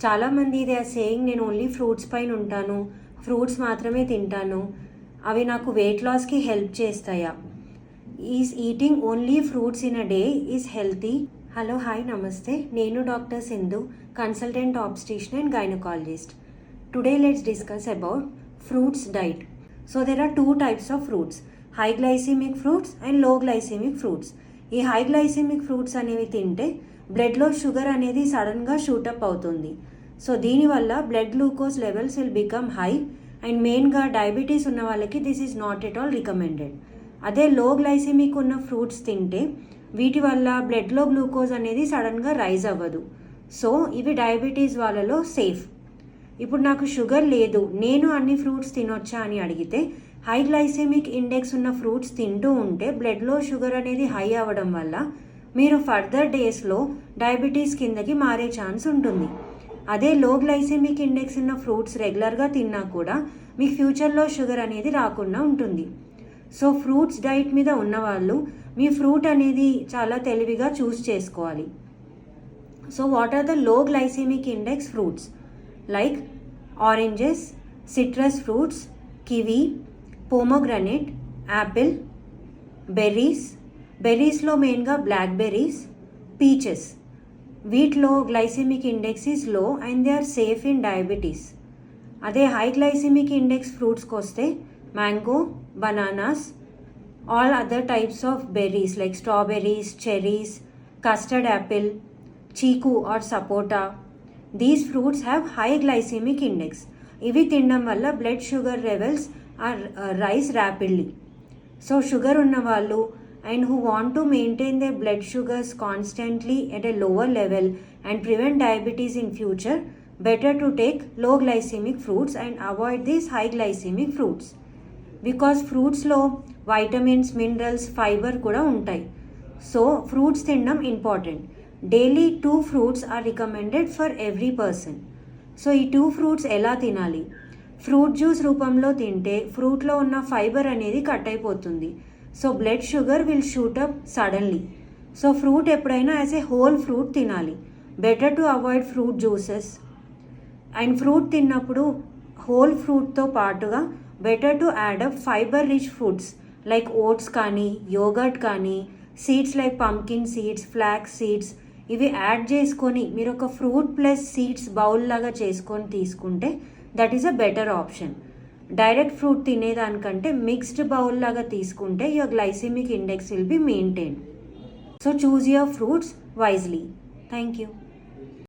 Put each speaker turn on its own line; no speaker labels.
చాలామంది they are saying నేను only fruits పైన ఉంటాను, ఫ్రూట్స్ మాత్రమే తింటాను, అవి నాకు వెయిట్ లాస్కి హెల్ప్ చేస్తాయా? Is eating only fruits in a day is healthy? Hello, hi, నమస్తే. నేను doctor Sindhu, consultant obstetrician and gynaecologist. Today let's discuss about fruits diet. So there are two types of fruits, high glycemic fruits and low glycemic fruits. ఈ high glycemic fruits అనేవి తింటే బ్లడ్లో sugar అనేది సడన్గా shoot up అవుతుంది. So దీనివల్ల blood glucose levels will become high and మెయిన్గా diabetes ఉన్న వాళ్ళకి this is not at all recommended. అదే లో గ్లైసెమిక్ ఉన్న ఫ్రూట్స్ తింటే వీటి వల్ల బ్లడ్లో గ్లూకోజ్ అనేది సడన్గా రైజ్ అవ్వదు. సో ఇవి డయాబెటీస్ వాళ్ళలో సేఫ్. ఇప్పుడు నాకు షుగర్ లేదు, నేను అన్ని ఫ్రూట్స్ తినొచ్చా అని అడిగితే హై గ్లైసెమిక్ ఇండెక్స్ ఉన్న ఫ్రూట్స్ తింటూ ఉంటే బ్లడ్లో షుగర్ అనేది హై అవ్వడం వల్ల మీరు ఫర్దర్ డేస్లో డయాబెటీస్ కిందకి మారే ఛాన్స్ ఉంటుంది. అదే లో గ్లైసెమిక్ ఇండెక్స్ ఉన్న ఫ్రూట్స్ రెగ్యులర్గా తిన్నా కూడా మీకు ఫ్యూచర్లో షుగర్ అనేది రాకుండా ఉంటుంది. సో ఫ్రూట్స్ డైట్ మీద ఉన్నవాళ్ళు మీ ఫ్రూట్ అనేది చాలా తెలివిగా చూస్ చేసుకోవాలి. So what are the low glycemic index fruits? Like oranges, citrus fruits, kiwi, pomegranate, apple, berries. బెర్రీస్లో మెయిన్గా బ్లాక్ బెర్రీస్, పీచెస్. వీటిలో glycemic index is low and they are safe in diabetes. అదే high glycemic index ఫ్రూట్స్కి వస్తే mango, bananas, all other types of berries like strawberries, cherries, custard apple, chikoo or sapota. These fruits have high glycemic index. ఇవి తినడం వల్ల blood sugar levels are rise rapidly. So sugar ఉన్న వాళ్ళు and who want to maintain their blood sugars constantly at a lower level and prevent diabetes in future, better to take low glycemic fruits and avoid these high glycemic fruits. Because ఫ్రూట్స్లో vitamins, minerals, fibre కూడా ఉంటాయి. So fruits తినడం important. Daily 2 fruits are recommended for every person. So ఈ 2 fruits ఎలా తినాలి? Fruit juice రూపంలో తింటే ఫ్రూట్లో ఉన్న ఫైబర్ అనేది కట్ అయిపోతుంది. So blood sugar will shoot up suddenly. So fruit ఎప్పుడైనా యాజ్ ఏ హోల్ ఫ్రూట్ తినాలి. Better to avoid fruit juices. And fruit తిన్నప్పుడు హోల్ ఫ్రూట్తో పాటుగా better to add up fibre rich foods like oats కానీ, yoghurt కానీ, seeds like pumpkin seeds, flax seeds, ఇవి add చేసుకొని మీరు ఒక ఫ్రూట్ ప్లస్ సీడ్స్ బౌల్ లాగా చేసుకొని తీసుకుంటే that is a better option. Direct fruit తినేదానికంటే మిక్స్డ్ బౌల్ లాగా తీసుకుంటే your glycemic index will be maintain. So choose your fruits wisely. Thank you.